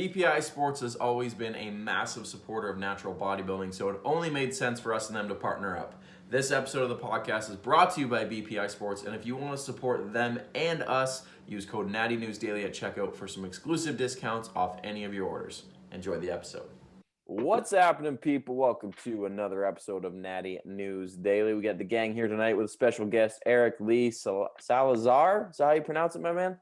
BPI Sports has always been a massive supporter of natural bodybuilding, so it only made sense for us and them to partner up. This episode of the podcast is brought to you by BPI Sports, and if you want to support them and us, use code Natty News Daily at checkout for some exclusive discounts off any of your orders. Enjoy the episode. What's happening, people? Welcome to another episode of Natty News Daily. We got the gang here tonight with a special guest, Lee Salazar. Is that how you pronounce it, my man?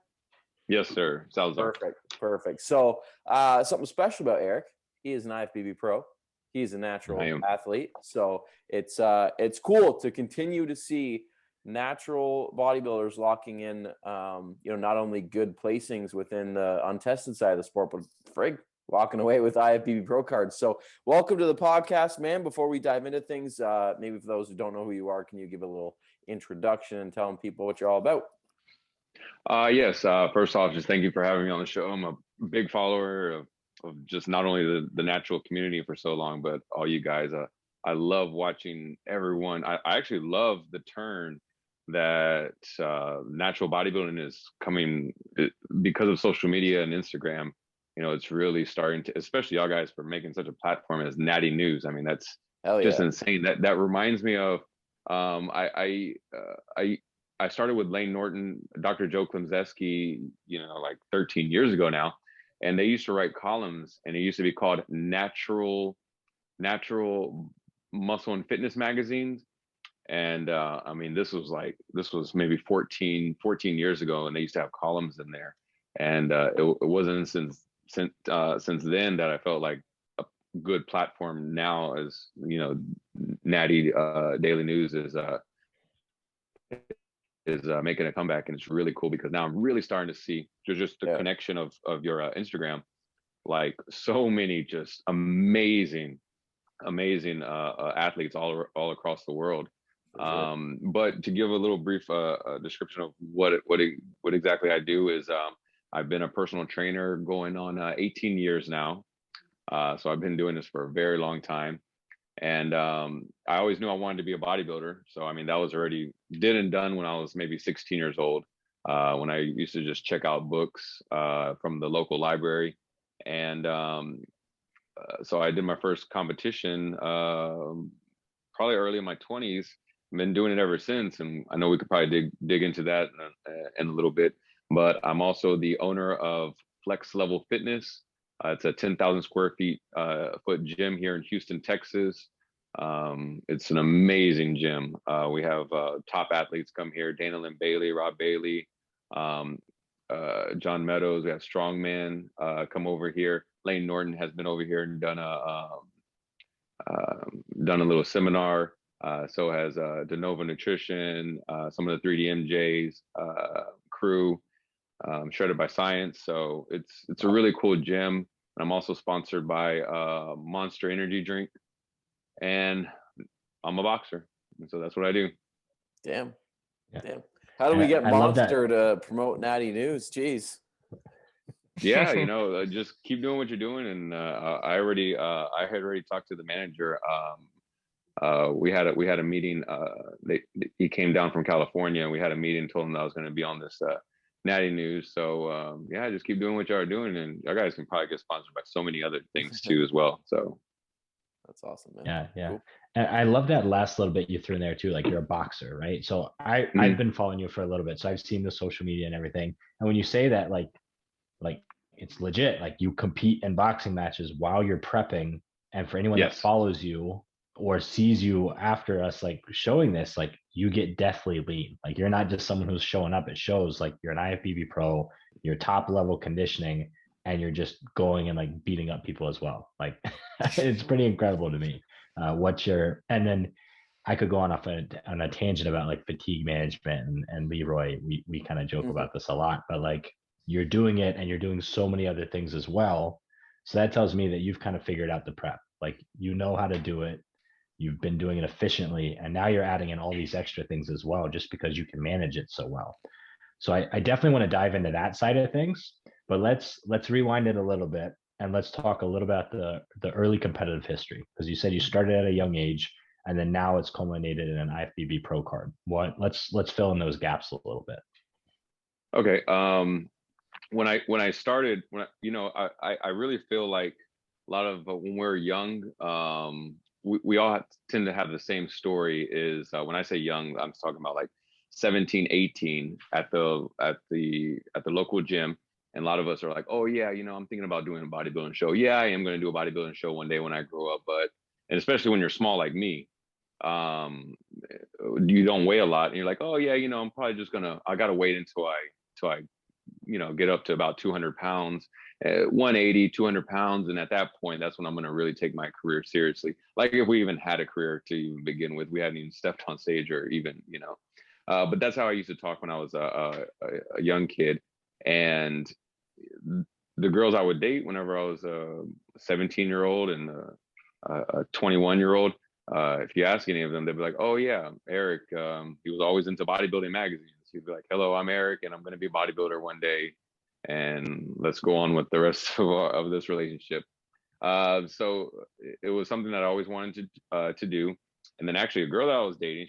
Yes, sir. Salazar. Perfect. So something special about Eric. He is an IFBB Pro. He's a natural athlete. So it's cool to continue to see natural bodybuilders locking in, not only good placings within the untested side of the sport, but walking away with IFBB Pro Cards. So welcome to the podcast, man. Before we dive into things, maybe for those who don't know who you are, can you give a little introduction and telling people what you're all about? Yes. First off, just thank you for having me on the show. I'm a big follower of just not only the natural community for so long, but all you guys. I love watching everyone. I actually love the turn that natural bodybuilding is coming because of social media and Instagram. You know, it's really starting to, especially y'all guys for making such a platform as Natty News. I mean, that's just insane. That reminds me of I started with Lane Norton, Dr. Joe Klemczewski, like 13 years ago now. And they used to write columns, and it used to be called Natural Muscle and Fitness magazines. And this was maybe 14 years ago, and they used to have columns in there. And it wasn't since then that I felt like a good platform now as, Natty Daily News is making a comeback, and it's really cool because now I'm really starting to see just the connection of your Instagram, like so many just amazing athletes all across the world. But to give a little brief description of what exactly I do is I've been a personal trainer going on 18 years now. So I've been doing this for a very long time. And I always knew I wanted to be a bodybuilder. So, that was already did and done when I was maybe 16 years old, when I used to just check out books from the local library. And so I did my first competition probably early in my 20s. I've been doing it ever since. And I know we could probably dig into that in a little bit. But I'm also the owner of Flex Level Fitness. It's a 10,000 square foot gym here in Houston, Texas. It's an amazing gym. We have top athletes come here: Dana Lynn Bailey, Rob Bailey, John Meadows. We have Strongman come over here. Lane Norton has been over here and done a little seminar. So has DeNova Nutrition, some of the 3D MJs crew. Shredded by Science. So it's a really cool gym. I'm also sponsored by Monster Energy drink, and I'm a boxer, and so that's what I do. Damn. How do we get Monster to promote Natty News? Jeez. Yeah, just keep doing what you're doing. And I had already talked to the manager. We had a meeting. He came down from California, and we had a meeting. Told him that I was going to be on this Natty News. So just keep doing what y'all are doing, and y'all guys can probably get sponsored by so many other things too as well. So that's awesome, man. Yeah. Cool. And I love that last little bit you threw in there too. Like, you're a boxer, right? So I've been following you for a little bit, so I've seen the social media and everything. And when you say that, like it's legit. Like, you compete in boxing matches while you're prepping. And for anyone that follows you or sees you after us, like, showing this, like, you get deathly lean. Like, you're not just someone who's showing up. It shows like you're an IFBB Pro, you're top level conditioning, and you're just going and like beating up people as well. Like, it's pretty incredible to me. And then I could go on a tangent about like fatigue management and Leroy. We kind of joke about this a lot, but like, you're doing it and you're doing so many other things as well. So that tells me that you've kind of figured out the prep. Like, you know how to do it. You've been doing it efficiently, and now you're adding in all these extra things as well, just because you can manage it so well. So I definitely want to dive into that side of things, but let's rewind it a little bit, and let's talk a little about the early competitive history, because you said you started at a young age, and then now it's culminated in an IFBB Pro Card. Let's fill in those gaps a little bit. Okay. when I started, I really feel like a lot of when we're young, we all tend to have the same story. Is when I say young, I'm talking about like 17, 18 at the local gym. And a lot of us are like, oh yeah, I'm thinking about doing a bodybuilding show. Yeah, I am going to do a bodybuilding show one day when I grow up. But and especially when you're small like me, um, you don't weigh a lot, and you're like, oh yeah, I'm probably just I gotta wait until I get up to about 200 pounds, 180, 200 pounds. And at that point, that's when I'm going to really take my career seriously. Like if we even had a career to even begin with, we hadn't even stepped on stage or even, but that's how I used to talk when I was a young kid. And the girls I would date whenever I was a 17-year-old and a 21-year-old, if you ask any of them, they'd be like, oh yeah, Eric, he was always into bodybuilding magazines. He'd be like, hello, I'm Eric, and I'm going to be a bodybuilder one day, and let's go on with the rest of this relationship. So it was something that I always wanted to do. And then actually a girl that I was dating,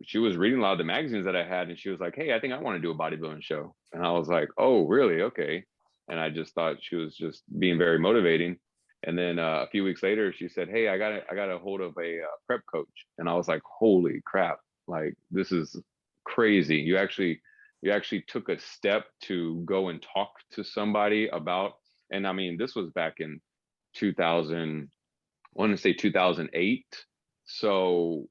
she was reading a lot of the magazines that I had, and she was like, hey, I think I want to do a bodybuilding show. And I was like, oh, really? Okay. And I just thought she was just being very motivating. And then a few weeks later, she said, hey, I got a hold of a prep coach. And I was like, holy crap, like this is crazy. You actually took a step to go and talk to somebody about, and I mean, this was back in 2000, I want to say 2008. So,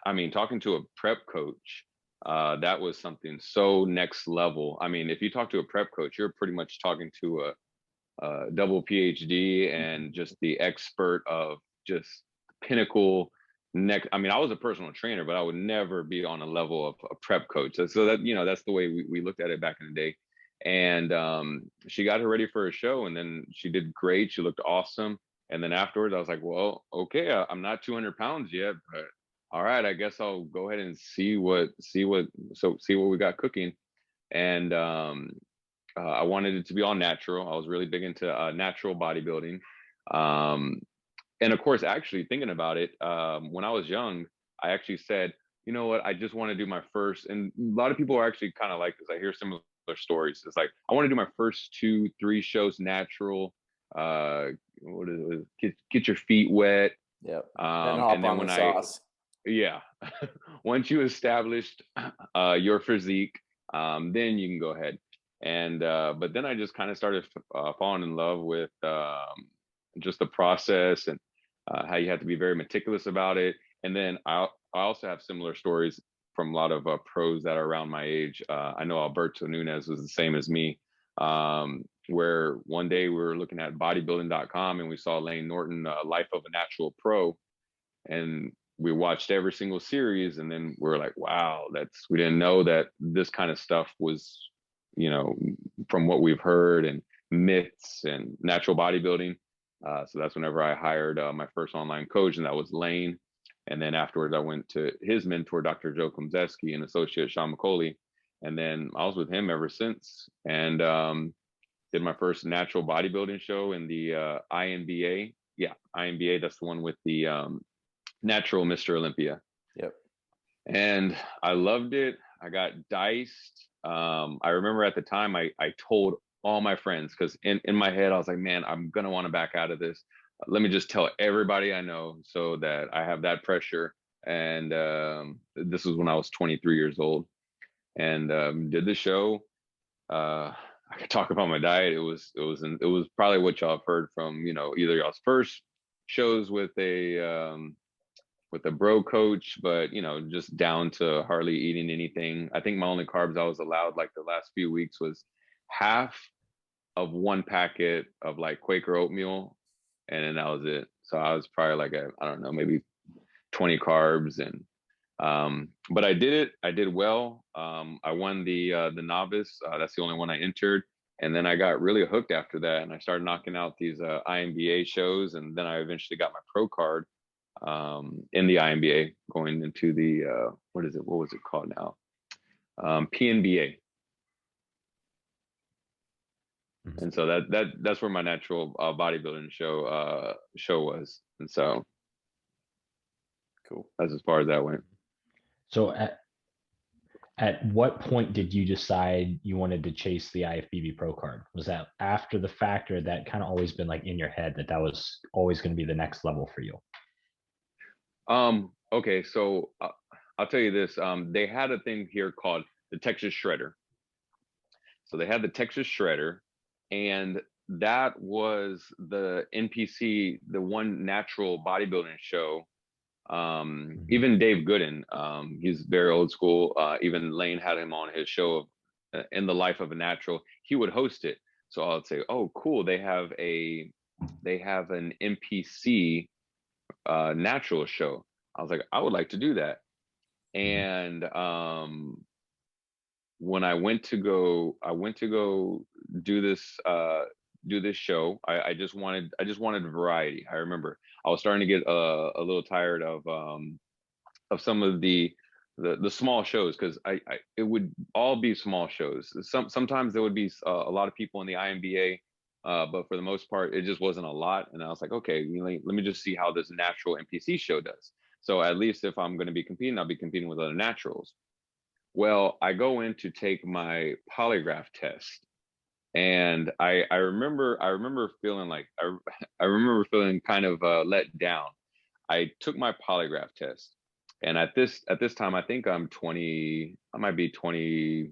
I mean, talking to a prep coach, that was something so next level. I mean, if you talk to a prep coach, you're pretty much talking to a double PhD and just the expert of just pinnacle next. I mean, I was a personal trainer, but I would never be on a level of a prep coach. So that, that's the way we looked at it back in the day. And she got her ready for a show, and then she did great. She looked awesome. And then afterwards, I was like, well, okay, I'm not 200 pounds yet, but all right, I guess I'll go ahead and see what we got cooking. And I wanted it to be all natural. I was really big into natural bodybuilding. And of course, actually thinking about it, when I was young, I actually said, you know what, I just want to do my first, and a lot of people are actually kind of like this. I hear some of their stories. It's like, I want to do my first 2-3 shows natural. What is it? Get your feet wet. Yep. And then when sauce. Yeah, once you established your physique, then you can go ahead. And but then I just kind of started falling in love with just the process and how you have to be very meticulous about it. And then I also have similar stories from a lot of pros that are around my age. I know Alberto Nunez was the same as me, where one day we were looking at bodybuilding.com and we saw Lane Norton, Life of a Natural Pro. And we watched every single series, and then we're like, wow, we didn't know that this kind of stuff was, from what we've heard and myths and natural bodybuilding. So that's whenever I hired my first online coach, and that was Lane. And then afterwards, I went to his mentor, Dr. Joe Komzeski, and associate Sean McCauley. And then I was with him ever since, and did my first natural bodybuilding show in the INBA. Yeah, INBA. That's the one with the natural Mr. Olympia. Yep. And I loved it. I got diced. I remember at the time I told all my friends, because in my head I was like, man, I'm gonna want to back out of this. Let me just tell everybody I know so that I have that pressure. And this was when I was 23 years old, and did the show. I could talk about my diet. It was probably what y'all have heard from either y'all's first shows with a bro coach, but just down to hardly eating anything. I think my only carbs I was allowed like the last few weeks was half of one packet of like Quaker oatmeal, and then that was it. So I was probably like I don't know, maybe 20 carbs. And but I did it. I did well. I won the novice. That's the only one I entered. And then I got really hooked after that, and I started knocking out these INBA shows, and then I eventually got my pro card in the INBA, going into the what was it called now? PNBA. Mm-hmm. And so that's where my natural bodybuilding show was. And so cool. That's as far as that went. So at what point did you decide you wanted to chase the IFBB Pro Card? Was that after the fact, or that kind of always been like in your head that was always going to be the next level for you? Okay, so I'll tell you this. They had a thing here called the Texas Shredder. So they had the Texas Shredder, and that was the NPC, the one natural bodybuilding show. Even Dave Gooden, he's very old school. Even Lane had him on his show of In the Life of a Natural. He would host it. So I would say, oh, cool. They have an NPC natural show. I was like, I would like to do that. And when I went to go do this show. I just wanted variety. I remember I was starting to get a little tired of some of the small shows, because it would all be small shows. Sometimes there would be a lot of people in the INBA, but for the most part, it just wasn't a lot. And I was like, okay, let me just see how this natural NPC show does. So at least if I'm going to be competing, I'll be competing with other naturals. Well, I go in to take my polygraph test, and I remember feeling like I remember feeling kind of let down. I took my polygraph test, and at this time, I think I'm 20, I might be 20,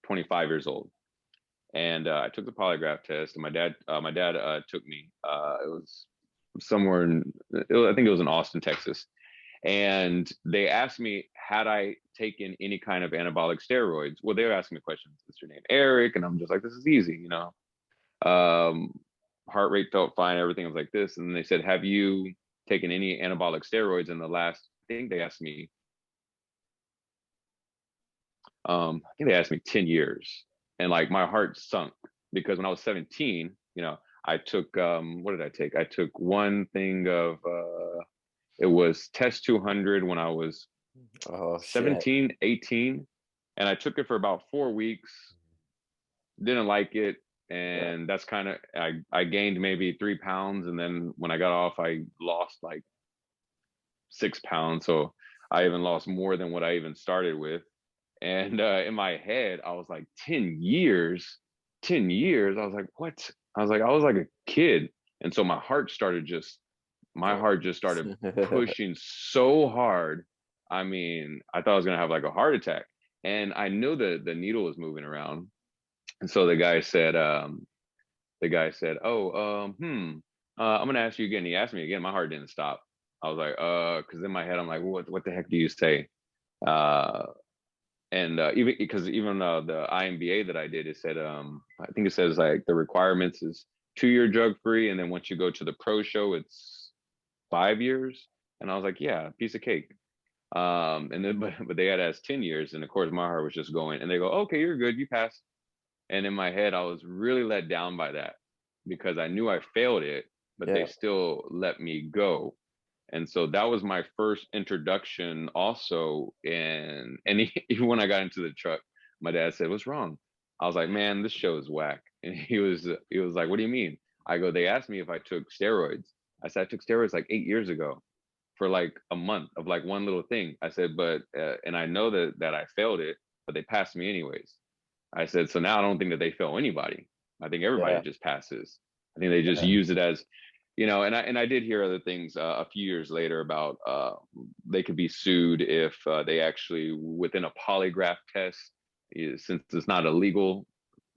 25 years old. And I took the polygraph test, and my dad took me. It was somewhere I think it was in Austin, Texas. And they asked me, had I taken any kind of anabolic steroids? Well, they were asking me questions. What's your name? Eric. And I'm just like, this is easy, heart rate felt fine. Everything was like this. And then they said, have you taken any anabolic steroids in the last, I think they asked me 10 years. And like my heart sunk, because when I was 17, I took, what did I take? I took one thing of, it was test 200 when I was 17, 18. And I took it for about 4 weeks. Didn't like it. And that's kind of, I gained maybe 3 pounds. And then when I got off, I lost like 6 pounds. So I even lost more than what I even started with. And in my head, I was like, 10 years. I was like, what? I was like a kid. And so my heart just started pushing so hard. I mean, I thought I was going to have like a heart attack. And I knew that the needle was moving around. And so the guy said, I'm going to ask you again. He asked me again. My heart didn't stop. I was like, because in my head, I'm like, what the heck do you say? Even because the IMBA that I did, it said, I think it says like the requirements is 2-year drug free. And then once you go to the pro show, it's 5 years. And I was like, yeah, piece of cake. And then, but they had asked 10 years. And of course, my heart was just going, and they go, okay, you're good. You passed. And in my head, I was really let down by that, because I knew I failed it, but they still let me go. And so that was my first introduction also. And even when I got into the truck, my dad said, what's wrong? I was like, man, this show is whack. And he was like, what do you mean? I go, they asked me if I took steroids. I said, I took steroids like 8 years ago for like a month of like one little thing. I said, but, and I know that I failed it, but they passed me anyways. I said, so now I don't think that they fail anybody. I think everybody just passes. I think they just use it as, and I did hear other things a few years later about they could be sued if they actually, within a polygraph test, since it's not a legal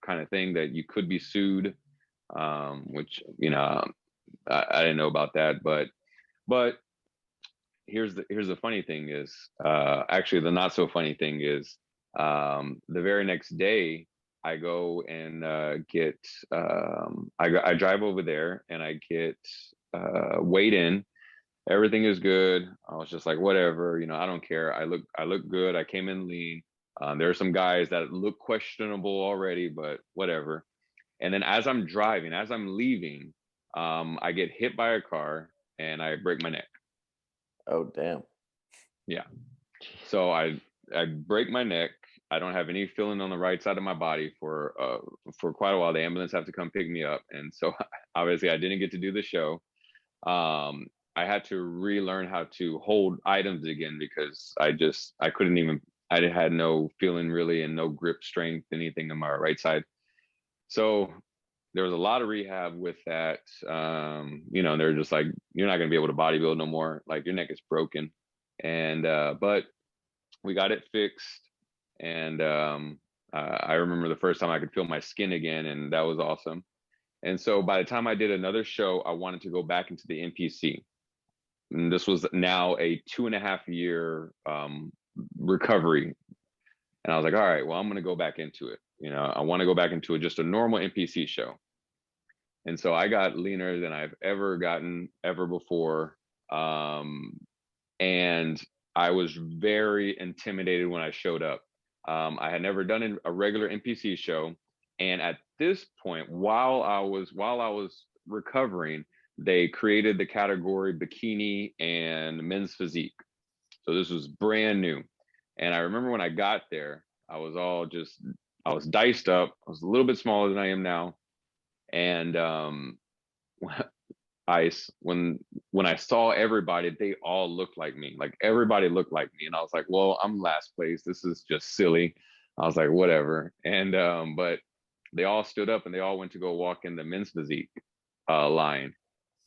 kind of thing, that you could be sued, which, I didn't know about that. But here's the funny thing is, actually the not so funny thing is, the very next day, I go and I drive over there and I get weighed in. Everything is good. I was just like, whatever, I don't care. I look good. I came in lean. There are some guys that look questionable already, but whatever. And then as I'm driving, as I'm leaving, I get hit by a car and I break my neck. Oh, damn. Yeah. So I break my neck. I don't have any feeling on the right side of my body for quite a while. The ambulance have to come pick me up. And so obviously I didn't get to do the show. I had to relearn how to hold items again, because I couldn't even I had no feeling really and no grip strength, anything in my right side. So there was a lot of rehab with that. They're just like, you're not going to be able to bodybuild no more. Like your neck is broken. And, but we got it fixed. And I remember the first time I could feel my skin again, and that was awesome. And so by the time I did another show, I wanted to go back into the NPC. And this was now a 2.5 year recovery. And I was like, all right, well, I'm going to go back into it. I want to go back into it, just a normal NPC show. And so I got leaner than I've ever gotten ever before. And I was very intimidated when I showed up. I had never done a regular NPC show. And at this point, while I was recovering, they created the category Bikini and men's physique. So this was brand new. And I remember when I got there, I was diced up. I was a little bit smaller than I am now. And when I saw everybody, they all looked like me. Like everybody looked like me. And I was like, well, I'm last place. This is just silly. I was like, whatever. And but they all stood up and they all went to go walk in the men's physique line.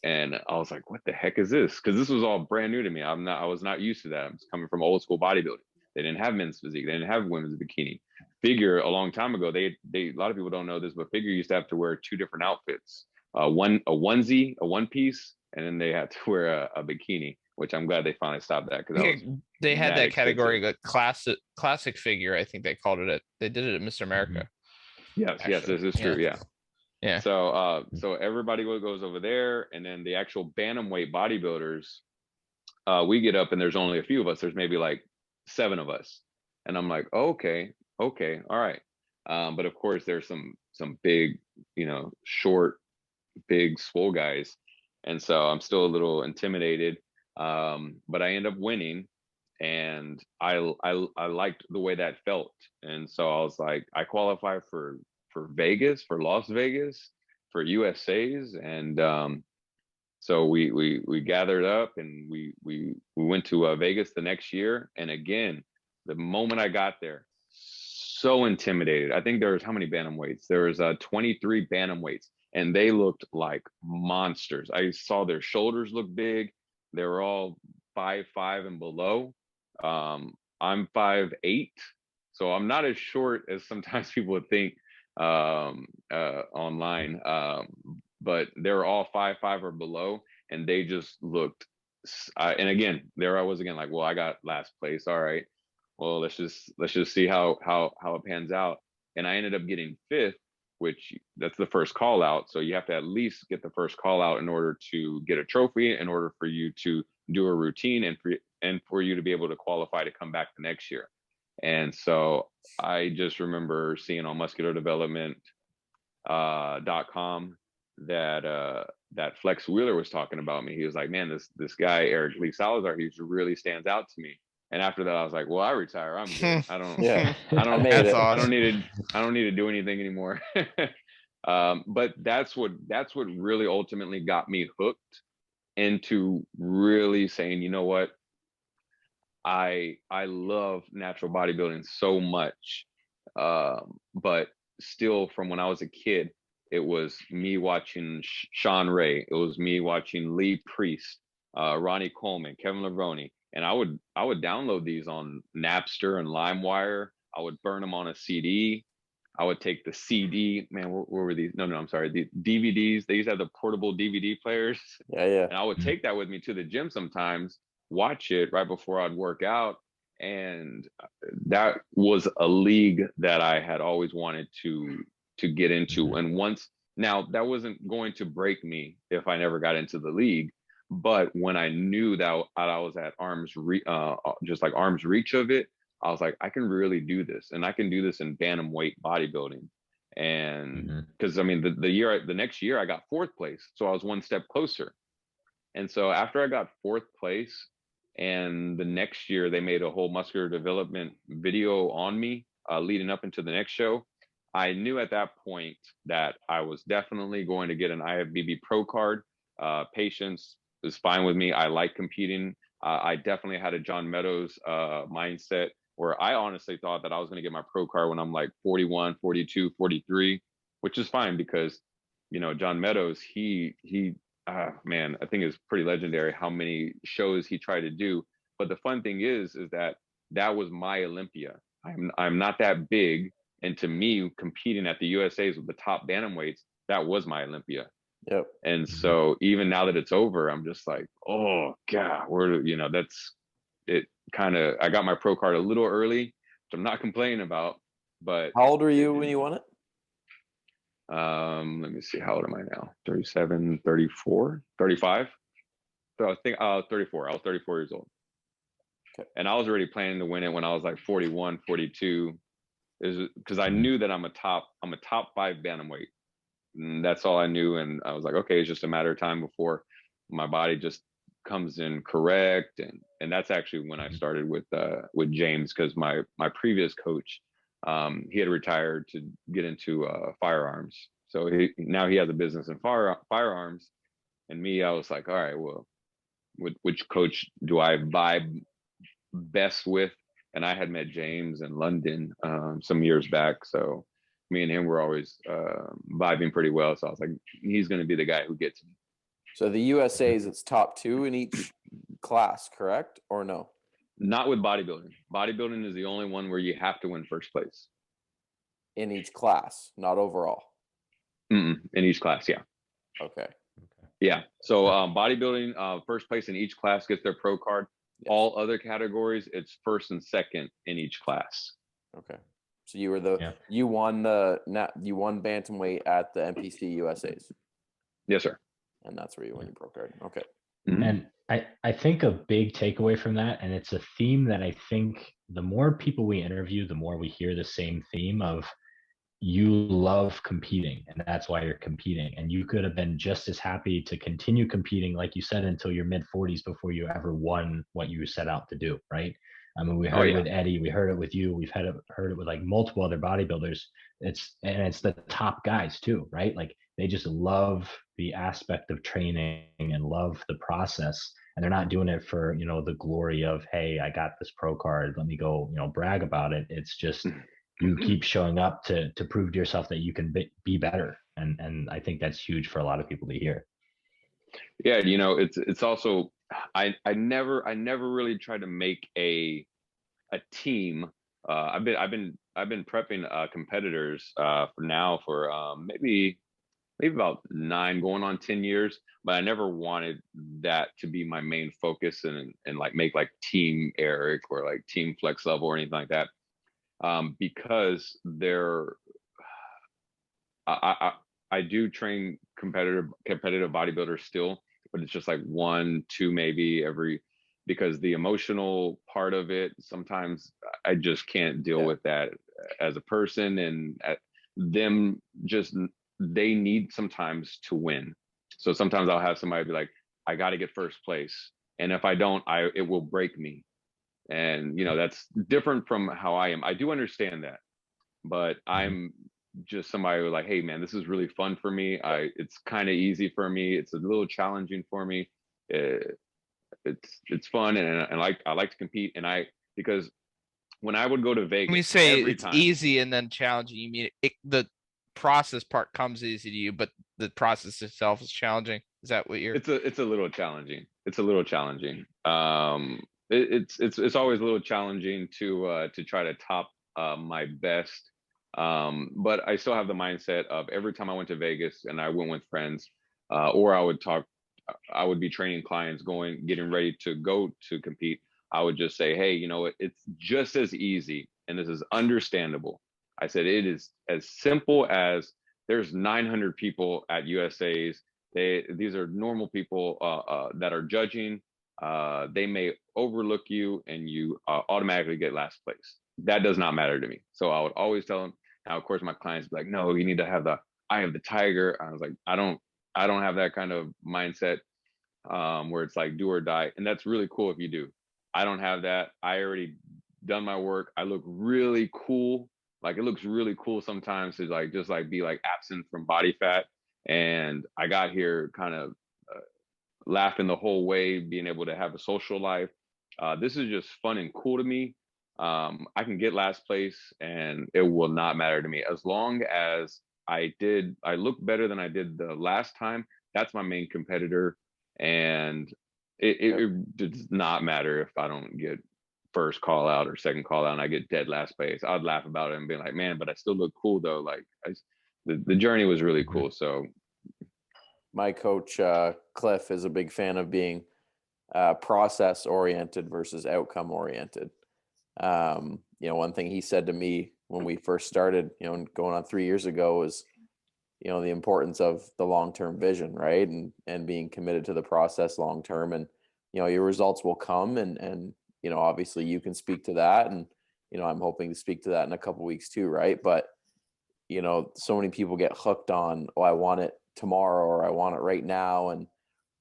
And I was like, what the heck is this? Because this was all brand new to me. I was not used to that. I was coming from old school bodybuilding. They didn't have men's physique. They didn't have women's bikini. Figure a long time ago, they a lot of people don't know this, but Figure used to have to wear two different outfits. A onesie, a one piece, and then they had to wear a bikini, which I'm glad they finally stopped that, because they had that category, like classic figure. I think they called it. They did it at Mr. America. Yes, this is true. Yeah. So so everybody goes over there, and then the actual bantamweight bodybuilders, we get up and there's only a few of us. There's maybe like 7 of us, and I'm like, okay, all right. But of course, there's some big, short, big, swole guys, and so I'm still a little intimidated. But I end up winning, and I liked the way that felt, and so I was like, I qualify for Vegas, for Las Vegas, for USA's, and so we gathered up and we went to Vegas the next year. And again, the moment I got there, so intimidated. I think there was, how many bantamweights? There was 23 bantamweights, and they looked like monsters. I saw their shoulders look big. They were all 5'5" and below. I'm 5'8", so I'm not as short as sometimes people would think online, but they were all 5'5" or below, and they just looked. And again, there I was again, like, well, I got last place. All right, well, let's just see how it pans out. And I ended up getting 5th, which that's the first call out. So you have to at least get the first call out in order to get a trophy, in order for you to do a routine, and for you to be able to qualify to come back the next year. And so I just remember seeing on musculardevelopment.com that Flex Wheeler was talking about me. He was like, man, this guy, Lee Salazar, he really stands out to me. And after that, I was like, well, I retire. I'm good. I don't need to do anything anymore. But that's what really ultimately got me hooked into really saying, you know what? I love natural bodybuilding so much, but still, from when I was a kid, it was me watching Sean Ray, it was me watching Lee Priest, Ronnie Coleman, Kevin Levrone, and I would download these on Napster and LimeWire. I would burn them on a CD. I would take the CD, man, where were these? No, I'm sorry, the DVDs. They used to have the portable DVD players. Yeah. And I would take that with me to the gym sometimes, watch it right before I'd work out. And that was a league that I had always wanted to get into. And now that wasn't going to break me if I never got into the league. But when I knew that I was at arm's reach of it, I was like, I can really do this, and I can do this in bantamweight bodybuilding. And because I mean, the next year I got 4th place, so I was one step closer. And so after I got 4th place, and the next year they made a whole muscular development video on me leading up into the next show, I knew at that point that I was definitely going to get an IFBB Pro Card. Patience is fine with me. I like competing. I definitely had a John Meadows mindset where I honestly thought that I was going to get my pro card when I'm like 41, 42, 43, which is fine because, you know, John Meadows, man, I think it's pretty legendary how many shows he tried to do. But the fun thing is that was my Olympia. I'm not that big. And to me, competing at the USA's with the top bantamweights, that was my Olympia. Yep. And so even now that it's over, I'm just like, oh God, that's it. Kind of, I got my pro card a little early, which I'm not complaining about. But how old were you when you won it? Let me see, how old am I now? 37, 34, 35. So I think 34. I was 34 years old. Okay. And I was already planning to win it when I was like 41, 42. Is because I knew that I'm a top 5 bantamweight. And that's all I knew. And I was like, okay, it's just a matter of time before my body just comes in correct. And that's actually when I started with James, because my previous coach, he had retired to get into firearms. So now he has a business in firearms. And me, I was like, all right, well, which coach do I vibe best with? And I had met James in London some years back. So me and him were always vibing pretty well. So I was like, he's going to be the guy who gets me. So the USA's, it's top 2 in each class, correct? Or no? Not with bodybuilding. Bodybuilding is the only one where you have to win first place. In each class, not overall. In each class, yeah. Okay. Yeah. So bodybuilding, first place in each class gets their pro card. Yes. All other categories, it's first and second in each class. Okay. So you were you won bantamweight at the NPC USA's. Yes, sir. And that's where you won your pro card. Okay. Mm-hmm. And I think a big takeaway from that, and it's a theme that I think the more people we interview, the more we hear the same theme of, you love competing, and that's why you're competing. And you could have been just as happy to continue competing, like you said, until your mid-40s before you ever won what you set out to do, right? I mean, we heard it with Eddie, we heard it with you, we've heard it with like multiple other bodybuilders. It's the top guys too, right? Like they just love the aspect of training and love the process, and they're not doing it for, you know, the glory of, hey, I got this pro card, let me go, you know, brag about it. It's just you keep showing up to prove to yourself that you can be better. And I think that's huge for a lot of people to hear. Yeah. You know, it's also, I never really tried to make a team. I've been prepping competitors for maybe about 9 going on 10 years, but I never wanted that to be my main focus and like make like Team Eric or like Team Flex Level or anything like that. Because I do train competitive bodybuilders still, but it's just like 1, 2 maybe because the emotional part of it, sometimes I just can't deal with that as a person, and them just, they need sometimes to win. So sometimes I'll have somebody be like, I got to get first place. And if I don't, it will break me. And, you know, that's different from how I am. I do understand that, but I'm just somebody who's like, hey man, this is really fun for me. It's kind of easy for me. It's a little challenging for me. It's fun. And I like to compete. Because when I would go to Vegas, when you say it's easy and then challenging, you mean the process part comes easy to you, but the process itself is challenging. Is that what you're? It's a little challenging. It's a little challenging. It's always a little challenging to try to top my best. But I still have the mindset of every time I went to Vegas and I went with friends, or I would be training clients getting ready to go to compete. I would just say, hey, you know what? It's just as easy, and this is understandable. I said, it is as simple as there's 900 people at USA's. These are normal people that are judging. They may overlook you and you automatically get last place. That does not matter to me. So I would always tell them. Now, of course, my clients be like, no, you need to have the eye of the tiger. I was like, I don't have that kind of mindset where it's like do or die. And that's really cool if you do. I don't have that. I already done my work. I look really cool. Like it looks really cool sometimes to like just like be like absent from body fat. And I got here kind of laughing the whole way, being able to have a social life. This is just fun and cool to me. I can get last place and it will not matter to me as long as I look better than I did the last time. That's my main competitor, and it does not matter if I don't get first call out or second call out and I get dead last place. I'd laugh about it and be like, man, but I still look cool though. Like the journey was really cool. So my coach Cliff is a big fan of being process oriented versus outcome oriented. One thing he said to me when we first started, going on 3 years ago, was the importance of the long-term vision, right? And being committed to the process long-term, and your results will come, and obviously you can speak to that, and I'm hoping to speak to that in a couple weeks too, right? But so many people get hooked on, I want it tomorrow, or I want it right now, and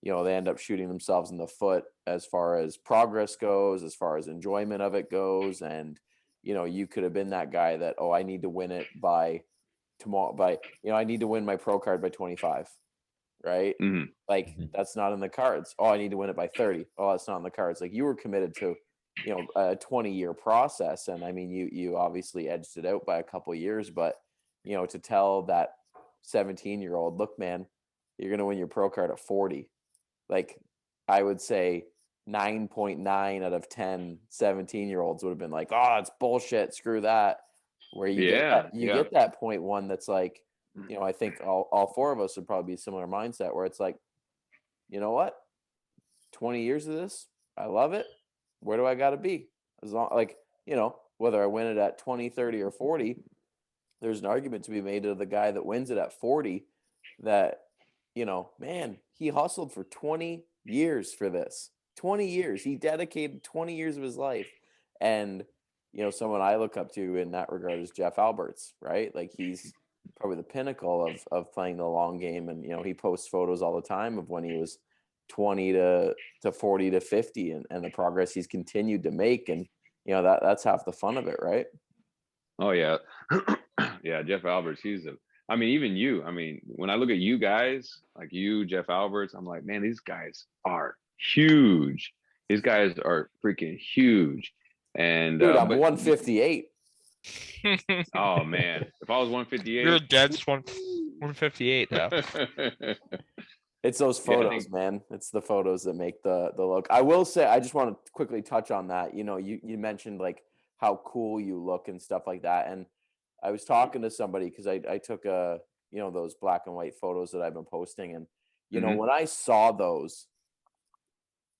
they end up shooting themselves in the foot as far as progress goes, as far as enjoyment of it goes. And you could have been that guy that, I need to win it by tomorrow, I need to win my pro card by 25, right? mm-hmm. Like that's not in the cards. I need to win it by 30. That's not in the cards. Like you were committed to a 20-year process, and I mean you obviously edged it out by a couple of years, but to tell that 17-year-old, look man, you're going to win your pro card at 40, like I would say 9.9 out of 10 17-year-olds would have been like, it's bullshit, screw that. Where you get that 0.1 that's like, I think all four of us would probably be similar mindset, where it's like, you know what, 20 years of this, I love it. Where do I got to be? As long, like, whether I win it at 20, 30, or 40, there's an argument to be made to the guy that wins it at 40 that, man, he hustled for 20 years for this. 20 years. He dedicated 20 years of his life. And, someone I look up to in that regard is Jeff Alberts, right? Like he's probably the pinnacle of playing the long game. And, he posts photos all the time of when he was 20 to 40 to 50 and the progress he's continued to make. And, that's half the fun of it, right? Oh yeah. Yeah. Jeff Alberts, even you, when I look at you guys, like you, Jeff Alberts, I'm like, man, these guys are huge. These guys are freaking huge. And dude, I'm 158. Oh man, if I was 158, you're dead 158 though. It's those photos, man. It's the photos that make the look. I will say, I just want to quickly touch on that. You mentioned like how cool you look and stuff like that. And I was talking to somebody because I took those black and white photos that I've been posting. And, when I saw those,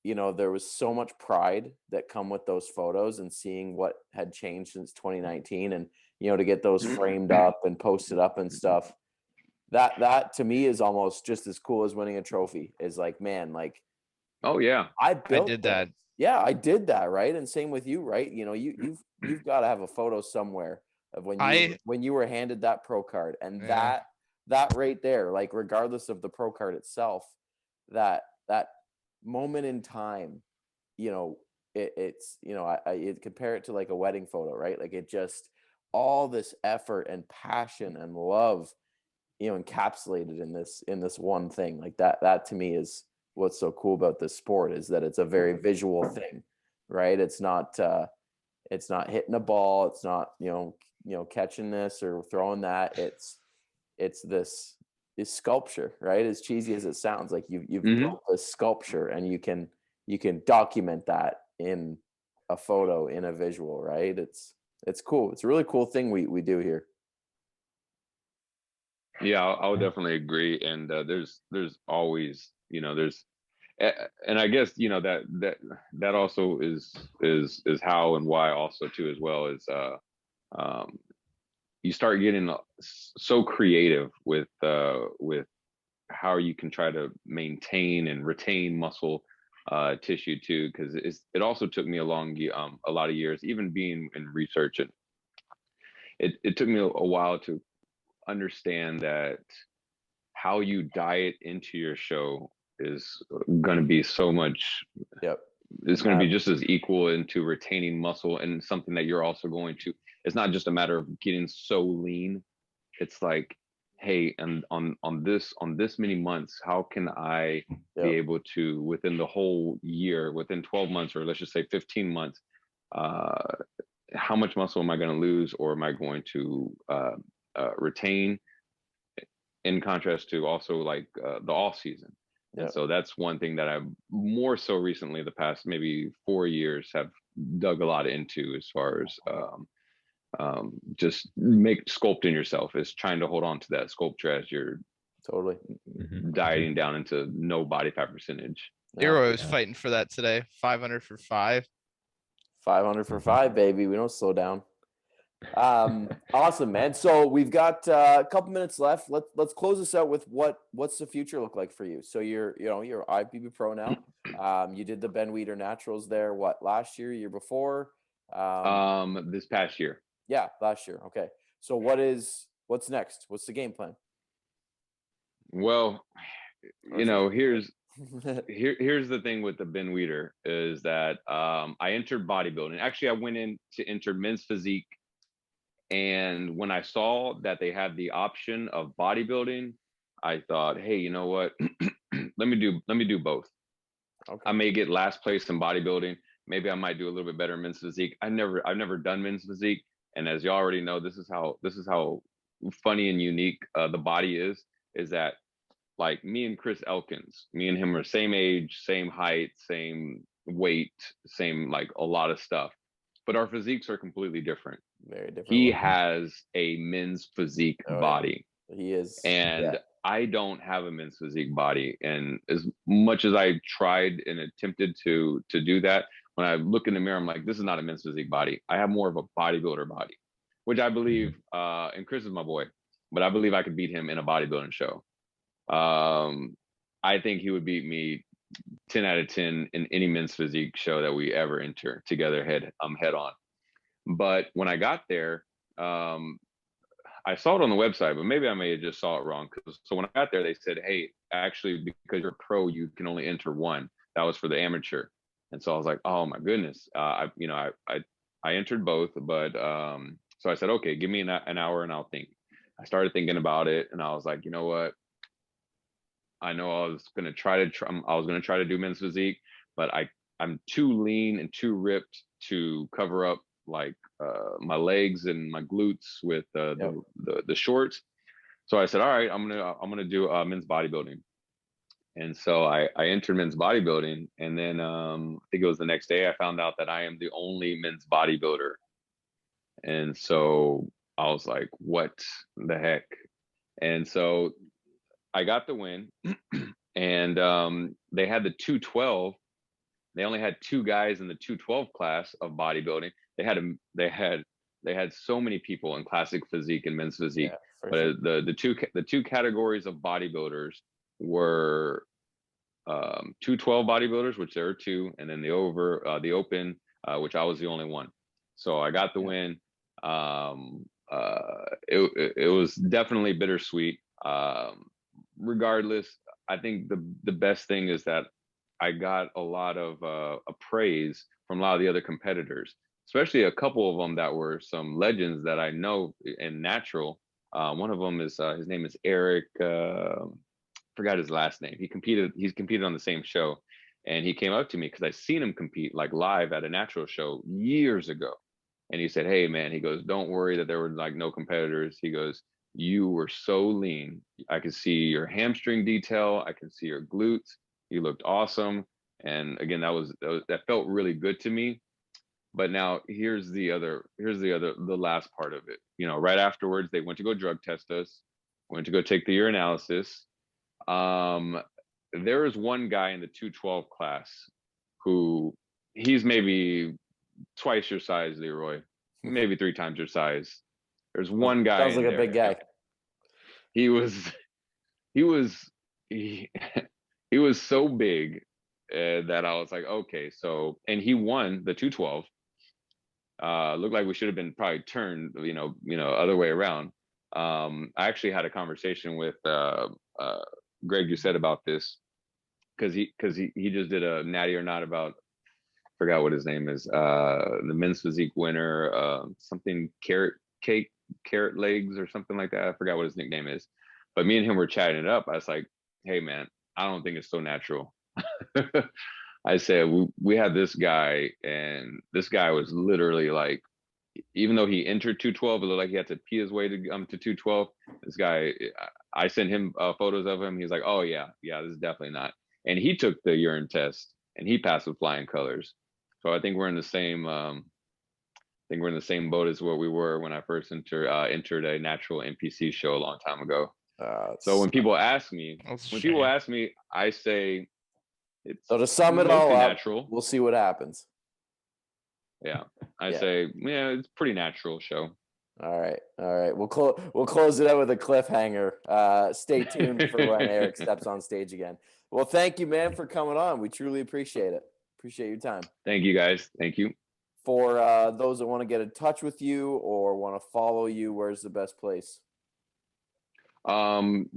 there was so much pride that come with those photos, and seeing what had changed since 2019, and, to get those framed up and posted up and stuff. That to me is almost just as cool as winning a trophy. Is like, man, like, oh yeah, I did that. Yeah, I did that, right? And same with you, right? You've got to have a photo somewhere of when you were handed that pro card, and that right there, like regardless of the pro card itself, that moment in time, it's I compare it to like a wedding photo, right? Like it just, all this effort and passion and love, encapsulated in this one thing. Like that to me is what's so cool about this sport, is that it's a very visual thing, right? It's not hitting a ball, it's not catching this or throwing that. It's this sculpture, right? As cheesy as it sounds, like you've built a sculpture, and you can document that in a photo, in a visual, right? It's cool. It's a really cool thing we do here. Yeah, I would definitely agree. And there's always, and I guess, that also is how and why also too, as well as you start getting so creative with how you can try to maintain and retain muscle tissue too, because it also took me a lot of years, even being in research, and it took me a while to understand that how you diet into your show is going to be so much. Yep. It's going to be just as equal into retaining muscle, and something that you're also going to, it's not just a matter of getting so lean. It's like, hey, and on this many months, how can I be able to, within the whole year, within 12 months, or let's just say 15 months, how much muscle am I going to lose, or am I going to retain? In contrast to also like the off season. Yeah. And so that's one thing that I've more so recently, the past maybe 4 years, have dug a lot into, as far as just sculpting yourself, is trying to hold on to that sculpture as you're Totally. dieting down into no body fat percentage. Hero is Yeah. fighting for that today. 500 for 5. 500 for 5, baby. We don't slow down. Awesome, man. So we've got a couple minutes left. Let's close this out with what's the future look like for you. So you're IFBB Pro now. You did the Ben Weider Naturals there. What, last year before? This past year. Yeah, last year. Okay. So what's next? What's the game plan? Well, here's the thing with the Ben Weider, is that I entered bodybuilding. Actually, I went in to enter men's physique. And when I saw that they had the option of bodybuilding, I thought, hey, you know what? let me do both. Okay. I may get last place in bodybuilding. Maybe I might do a little bit better in men's physique. I've never done men's physique. And as you already know, this is how funny and unique the body is that, like, me and Chris Elkins, me and him are same age, same height, same weight, same, like, a lot of stuff. But our physiques are completely different. Very different. He has a men's physique body. Yeah. He is. And I don't have a men's physique body. And as much as I tried and attempted to do that, when I look in the mirror, I'm like, this is not a men's physique body. I have more of a bodybuilder body, which I believe, and Chris is my boy, but I believe I could beat him in a bodybuilding show. I think he would beat me 10 out of 10 in any men's physique show that we ever enter together head on. But when I got there, I saw it on the website, but maybe I may have just saw it wrong. So when I got there, they said, hey, actually, because you're pro, you can only enter one. That was for the amateur. And so I was like, oh my goodness. I entered both, but so I said, okay, give me an hour and I'll think. I started thinking about it, and I was like, you know what? I know I was going to try to do men's physique, but I'm too lean and too ripped to cover up, like, my legs and my glutes with the shorts. So I said, all right, I'm gonna do men's bodybuilding. And so I entered men's bodybuilding, and then I think it was the next day I found out that I am the only men's bodybuilder. And so I was like, what the heck? And so I got the win, and they had the 212. They only had 2 guys in the 212 class of bodybuilding. They had so many people in classic physique and men's physique, but sure. the two categories of bodybuilders were 212 bodybuilders, which there were 2, and then the open, which I was the only one. So I got the win. It was definitely bittersweet. Regardless, I think the best thing is that I got a lot of praise from a lot of the other competitors, especially a couple of them that were some legends that I know in natural. One of them is his name is Eric. Forgot his last name. He's competed on the same show, and he came up to me because I seen him compete, like, live at a natural show years ago. And he said, hey man, he goes, don't worry that there were, like, no competitors. He goes, you were so lean. I could see your hamstring detail. I could see your glutes. You looked awesome. And again, that felt really good to me. But now here's the last part of it. Right afterwards, they went to go drug test us, went to go take the urinalysis. There is one guy in the 212 class who he's maybe twice your size, Leroy, maybe 3 times your size. There's one guy. Sounds like a big guy. He was so big that I was like, okay, so, and he won the 212. Looked like we should have been probably turned, other way around. I actually had a conversation with Greg Doucette about this, because he just did a Natty or Not about, forgot what his name is, the men's physique winner, something carrot legs or something like that. I forgot what his nickname is, but me and him were chatting it up. I was like, hey man, I don't think it's so natural. I said, we had this guy, and this guy was literally like even though he entered 212, it looked like he had to pee his way to 212. This guy, I sent him photos of him. He's like, oh yeah, this is definitely not. And he took the urine test and he passed with flying colors. So I think we're in the same. I think we're in the same boat as what we were when I first entered a natural NPC show a long time ago. So when people ask me, I say it's so to sum it all up, natural. We'll see what happens. Yeah, I say, yeah, it's pretty natural show. All right. We'll close it out with a cliffhanger. Stay tuned for when Eric steps on stage again. Well, thank you, man, for coming on. We truly appreciate it. Appreciate your time. Thank you, guys. Thank you. For those that want to get in touch with you or want to follow you, where's the best place?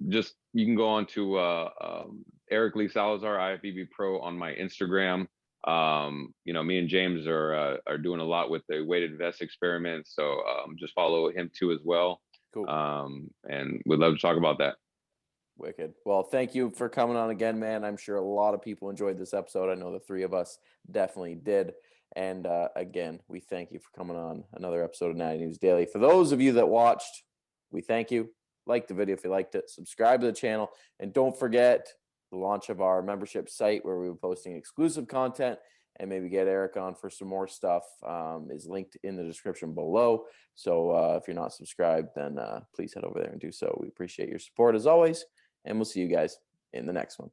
Just you can go on to Eric Lee Salazar, IFBB Pro on my Instagram. Me and James are doing a lot with the weighted vest experiment, so just follow him too as well. Cool. And we'd love to talk about that. Wicked. Well, thank you for coming on again, man. I'm sure a lot of people enjoyed this episode. I know the three of us definitely did. And again, we thank you for coming on another episode of Natty News Daily. For those of you that watched, we thank you. Like the video if you liked it. Subscribe to the channel. And don't forget the launch of our membership site where we were posting exclusive content and maybe get Eric on for some more stuff is linked in the description below. So if you're not subscribed, then please head over there and do so. We appreciate your support as always. And we'll see you guys in the next one.